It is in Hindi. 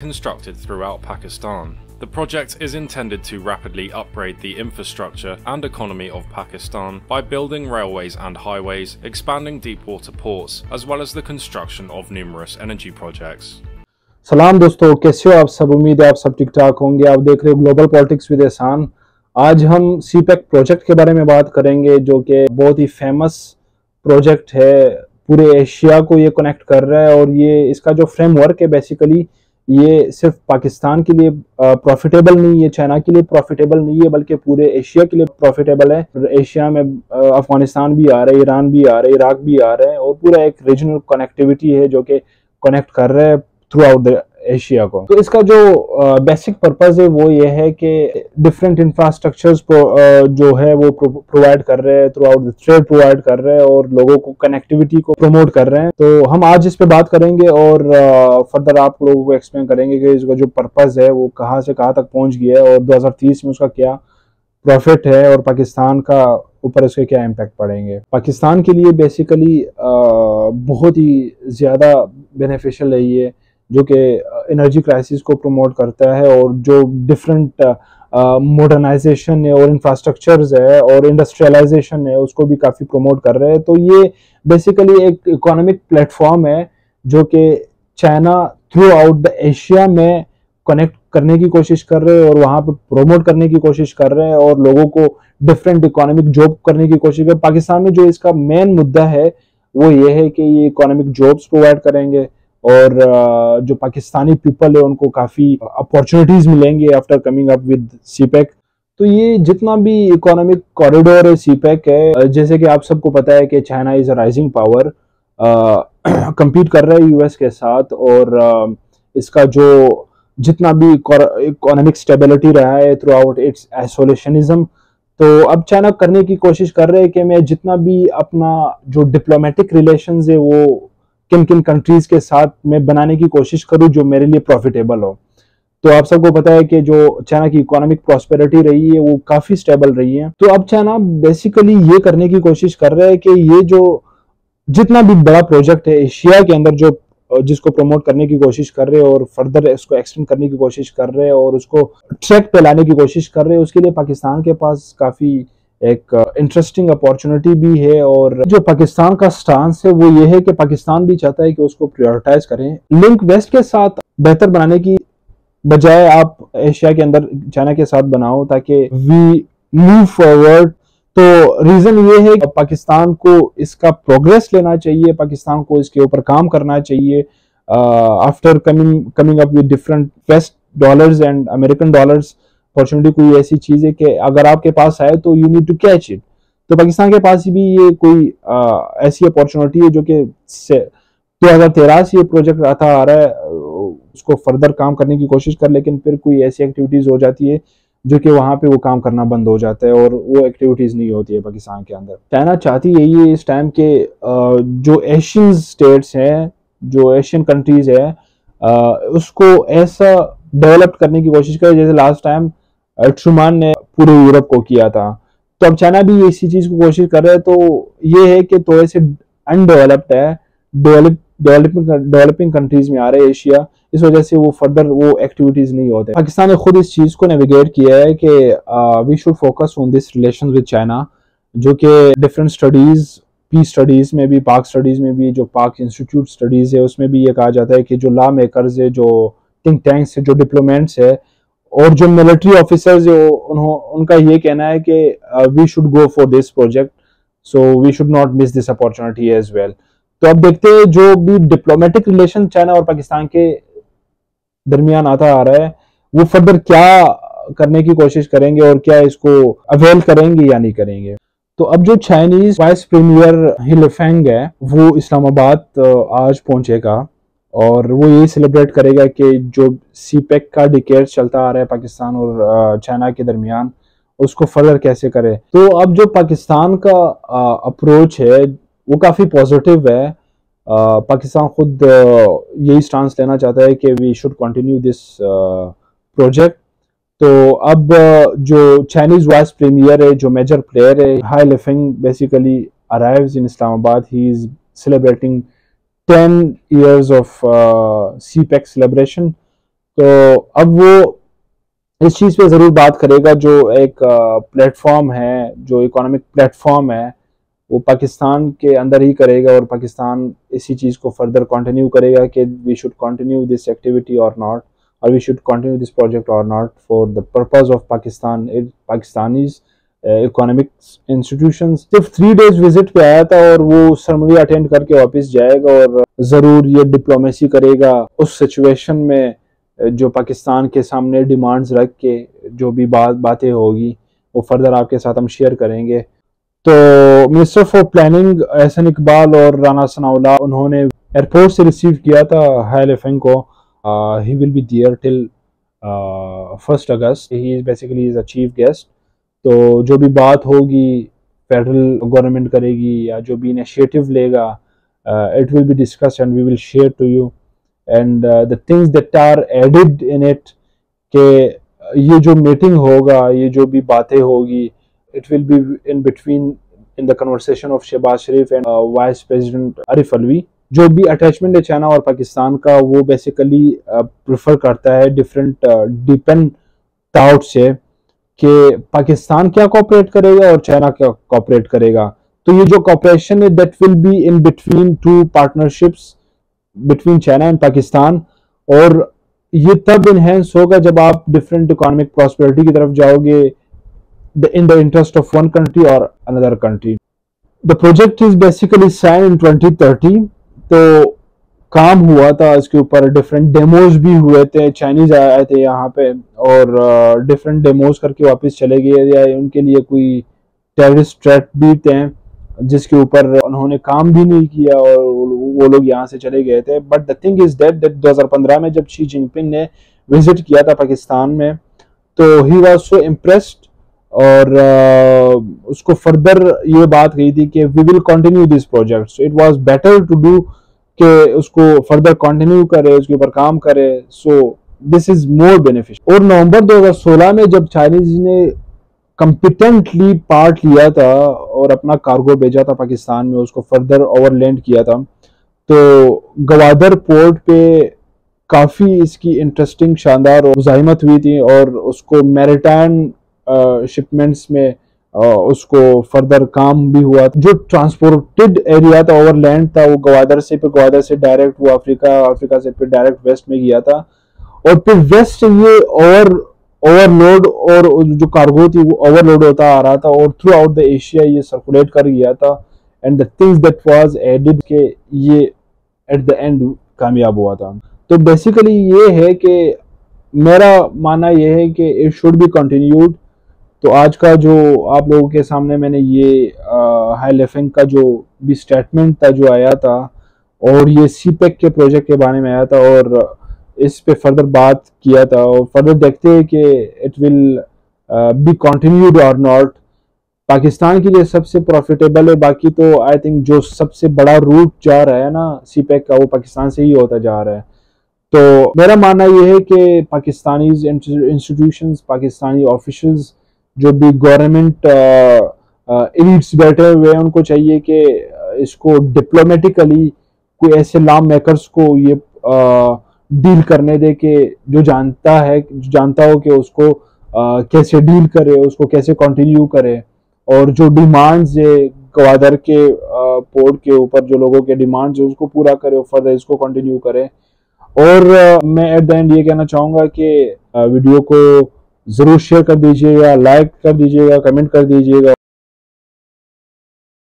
constructed throughout Pakistan. The project is intended to rapidly upgrade the infrastructure and economy of Pakistan by building railways and highways, expanding deep-water ports, as well as the construction of numerous energy projects. सलाम दोस्तों, कैसे हो आप सब। उम्मीद है आप सब ठीक ठाक होंगे। आप देख रहे हो ग्लोबल पॉलिटिक्स विद एहसान। आज हम सीपेक प्रोजेक्ट के बारे में बात करेंगे, जो कि बहुत ही फेमस प्रोजेक्ट है। पूरे एशिया को ये कनेक्ट कर रहा है और ये इसका जो फ्रेमवर्क है बेसिकली ये सिर्फ पाकिस्तान के लिए प्रॉफिटेबल नहीं है, चाइना के लिए प्रॉफिटेबल नहीं है, बल्कि पूरे एशिया के लिए प्रॉफिटेबल है। एशिया में अफगानिस्तान भी आ रहा है, ईरान भी आ रहा है, इराक भी आ रहा है और पूरा एक रीजनल कनेक्टिविटी है जो कि कनेक्ट कर रहा है थ्रू आउट द एशिया को। तो इसका जो बेसिक पर्पस है वो ये है कि डिफरेंट इंफ्रास्ट्रक्चर्स जो है वो प्रोवाइड कर रहे हैं, through out the trade provide कर रहे हैं और लोगों को कनेक्टिविटी को प्रमोट कर रहे हैं। तो हम आज इस पे बात करेंगे और फर्दर आप लोगों को एक्सप्लेन करेंगे कि इसका जो पर्पस है वो कहाँ से कहाँ तक पहुंच गया है और 2030 में उसका क्या प्रॉफिट है और पाकिस्तान का ऊपर इसके क्या इम्पैक्ट पड़ेंगे। पाकिस्तान के लिए बेसिकली बहुत ही ज़्यादा बेनिफिशियल है ये, जो कि एनर्जी क्राइसिस को प्रमोट करता है और जो डिफरेंट मॉडर्नाइजेशन है और इंफ्रास्ट्रक्चर्स है और इंडस्ट्रियलाइजेशन है उसको भी काफ़ी प्रमोट कर रहे हैं। तो ये बेसिकली एक इकोनॉमिक प्लेटफॉर्म है जो कि China through out the Asia में कनेक्ट करने की कोशिश कर रहे हैं और वहाँ पे प्रमोट करने की कोशिश कर रहे हैं और लोगों को डिफरेंट इकोनॉमिक जॉब करने की कोशिश कर। पाकिस्तान में जो इसका मेन मुद्दा है वो ये है कि ये इकोनॉमिक जॉब्स प्रोवाइड करेंगे और जो पाकिस्तानी पीपल है उनको काफ़ी अपॉर्चुनिटीज मिलेंगे after coming up with CPEC. तो ये जितना भी इकोनॉमिक कॉरिडोर है सीपेक है, जैसे कि आप सबको पता है कि China is a rising power, compete कर रहा है यूएस के साथ और इसका जो जितना भी इकोनॉमिक स्टेबिलिटी रहा है थ्रू आउट इट्स आइसोलेशनिज्म, तो अब चाइना करने की कोशिश कर रहे हैं कि मैं जितना भी अपना जो डिप्लोमेटिक रिलेशंस है वो किन किन कंट्रीज के साथ मैं बनाने की कोशिश करूं जो मेरे लिए प्रॉफिटेबल हो। तो आप सबको पता है कि जो चाइना की इकोनॉमिक प्रॉस्पेरिटी रही है वो काफी स्टेबल रही है। तो अब चाइना बेसिकली ये करने की कोशिश कर रहा है कि ये जो जितना भी बड़ा प्रोजेक्ट है एशिया के अंदर जो जिसको प्रमोट करने की कोशिश कर रहे हैं और फर्दर इसको एक्सटेंड करने की कोशिश कर रहे हैं और उसको ट्रैक पे लाने की कोशिश कर रहे हैं, उसके लिए पाकिस्तान के पास काफी एक इंटरेस्टिंग अपॉर्चुनिटी भी है। और जो पाकिस्तान का स्टांस है वो ये है कि पाकिस्तान भी चाहता है कि उसको प्रायोरिटाइज करें। लिंक वेस्ट के साथ बेहतर बनाने की बजाय आप एशिया के अंदर चाइना के साथ बनाओ ताकि वी मूव फॉरवर्ड। तो रीजन ये है कि पाकिस्तान को इसका प्रोग्रेस लेना चाहिए, पाकिस्तान को इसके ऊपर काम करना चाहिए after coming up with different west dollars and American dollars. Opportunity कोई ऐसी चीज है कि अगर आपके पास आए तो you need to catch it. तो पाकिस्तान के पास भी ये कोई ऐसी अपॉर्चुनिटी है जो कि 2013 से ये प्रोजेक्ट आता आ रहा है, उसको फर्दर काम करने की कोशिश कर, लेकिन फिर कोई ऐसी एक्टिविटीज हो जाती है जो कि वहां पे वो काम करना बंद हो जाता है और वो एक्टिविटीज नहीं होती है पाकिस्तान के अंदर। चाइना चाहती यही है इस टाइम के जो एशियन स्टेट्स हैं, जो एशियन कंट्रीज है, उसको ऐसा डेवलप करने की कोशिश करे जैसे लास्ट टाइम ट्रूमान ने पूरे यूरोप को किया था। तो अब चाइना भी इसी चीज को कोशिश कर रहा है। तो ये है कि थोड़े से अनडेवलप्ड है, डेवलपिंग कंट्रीज में आ रहे हैं एशिया, इस वजह से वो फर्दर वो एक्टिविटीज नहीं होते। पाकिस्तान ने खुद इस चीज को नेविगेट किया है कि we should focus on this relation with China, जो कि डिफरेंट स्टडीज, पीस स्टडीज में भी, पाक स्टडीज में भी, जो पाक इंस्टीट्यूट स्टडीज है उसमें भी ये कहा जाता है कि जो लॉ मेकर्स है, जो थिंक टैंक्स है, जो डिप्लोमेट्स है और जो मिलिट्री ऑफिसर्स है उनका ये कहना है कि we should go for this project, so we should not miss this opportunity as well. तो अब देखते हैं जो भी डिप्लोमेटिक रिलेशन चाइना और पाकिस्तान के दरमियान आता आ रहा है वो फर्दर क्या करने की कोशिश करेंगे और क्या इसको अवेल करेंगे या नहीं करेंगे। तो अब जो चाइनीज वाइस प्रीमियर ही लिफेंग है वो इस्लामाबाद आज पहुंचेगा और वो यही सेलिब्रेट करेगा कि जो सीपेक का डिकेड चलता आ रहा है पाकिस्तान और चाइना के दरमियान उसको फर्दर कैसे करे। तो अब जो पाकिस्तान का अप्रोच है वो काफ़ी पॉजिटिव है। पाकिस्तान खुद यही स्टांस लेना चाहता है कि we should continue this project. तो अब जो चाइनीज वाइस प्रीमियर है, जो मेजर प्लेयर है, He Lifeng basically arrives in Islamabad. He is celebrating 10 years of CPEC celebration। तो अब वो इस चीज़ पे ज़रूर बात करेगा, जो एक प्लेटफॉर्म है, जो इकोनॉमिक प्लेटफॉर्म है, वो पाकिस्तान के अंदर ही करेगा और पाकिस्तान इसी चीज़ को फर्दर कंटिन्यू करेगा कि we should continue this activity or not, और we should continue this project or not for the purpose of Pakistan Pakistanis economic institution. सिर्फ 3 डेज विजिट पे आया था और वो सरमनी अटेंड करके वापस जाएगा और ज़रूर ये डिप्लोमेसी करेगा उस सिचुएशन में जो पाकिस्तान के सामने डिमांड्स रख के जो भी बातें होगी वो फर्दर आपके साथ हम शेयर करेंगे। तो minister for planning Ahsan Iqbal और राना सनाउल्लाह उन्होंने एयरपोर्ट से रिसीव किया था हाई लेफेंग को। He will be there till 1 August. He is basically is a chief guest. तो जो भी बात होगी फेडरल गवर्नमेंट करेगी या जो भी इनिशिएटिव लेगा, it will be discussed and we will share to you and the things that are added in it, के ये जो मीटिंग होगा, ये जो भी बातें होगी, it will be in between in the conversation of Shehbaz Sharif and Vice President Arif Alvi। जो भी अटैचमेंट है चाइना और पाकिस्तान का, वो बेसिकली प्रेफर करता है डिफरेंट डिपेंड टाउट से कि पाकिस्तान क्या कोऑपरेट करेगा और चाइना क्या कोऑपरेट करेगा। तो ये जो कोऑपरेशन है that will be in between 2 partnerships between China and Pakistan, और ये तब इनहेंस होगा जब आप डिफरेंट इकोनॉमिक प्रॉस्पेरिटी की तरफ जाओगे in the interest of one country or another country। The project is basically signed in 2013। तो काम हुआ था इसके ऊपर, डिफरेंट डेमोज भी हुए थे, चाइनीज आए थे यहाँ पे और डिफरेंट डेमोज करके वापस चले गए, या उनके लिए कोई टेररिस्ट थ्रेट भी थे जिसके ऊपर उन्होंने काम भी नहीं किया और वो लोग यहाँ से चले गए थे। But the thing is that 2015 में जब शी जिनपिंग ने विजिट किया था पाकिस्तान में, तो ही वाज सो इम्प्रेस्ड और उसको फर्दर ये बात कही थी कि we will continue this project. So it was better to do कि उसको फर्दर कंटिन्यू करे, उसके ऊपर काम करे। So this is more beneficial. और नवंबर 2016 में जब चाइनीज ने कॉम्पिटेंटली पार्ट लिया था और अपना कार्गो भेजा था पाकिस्तान में, उसको फर्दर ओवरलैंड किया था, तो गवादर पोर्ट पे काफ़ी इसकी इंटरेस्टिंग शानदार मुज़ाहिमत हुई थी और उसको मैरिटाइम शिपमेंट्स में उसको फर्दर काम भी हुआ। जो ट्रांसपोर्टेड एरिया था, ओवरलैंड था, वो गवादर से, फिर गवादर से डायरेक्ट वो अफ्रीका से फिर डायरेक्ट वेस्ट में गया था, और फिर वेस्ट ये ओवरलोड और जो कार्गो थी वो ओवरलोड होता आ रहा था और थ्रू आउट द एशिया ये सर्कुलेट कर गया था। And the things that was added के ये एट द एंड कामयाब हुआ था। तो बेसिकली ये है कि मेरा मानना ये है कि इट शुड बी कंटिन्यूड। तो आज का जो आप लोगों के सामने मैंने ये हाई लेफिंग का जो भी स्टेटमेंट था जो आया था, और ये सीपेक के प्रोजेक्ट के बारे में आया था और इस पे फर्दर बात किया था, और फर्दर देखते हैं कि इट विल बी कंटिन्यूड और नॉट। पाकिस्तान के लिए सबसे प्रॉफिटेबल है, बाकी तो आई थिंक जो सबसे बड़ा रूट जा रहा है ना सीपेक का, वो पाकिस्तान से ही होता जा रहा है। तो मेरा मानना ये है कि पाकिस्तानी इंस्टीट्यूशंस, पाकिस्तानी ऑफिशियल्स, जो भी गवर्नमेंट एलिट्स बैठे हुए हैं, उनको चाहिए कि इसको डिप्लोमेटिकली कोई ऐसे लॉ मेकर्स को ये डील करने दे कि जो जानता हो कि उसको कैसे डील करे, उसको कैसे कंटिन्यू करे, और जो डिमांड्स है गवादर के पोर्ट के ऊपर, जो लोगों के डिमांड्स है उसको पूरा करे और फर्दर इसको कंटिन्यू करे। और मैं एट द एंड ये कहना चाहूँगा कि वीडियो को ज़रूर शेयर कर दीजिएगा, लाइक कर दीजिएगा, कमेंट कर दीजिएगा।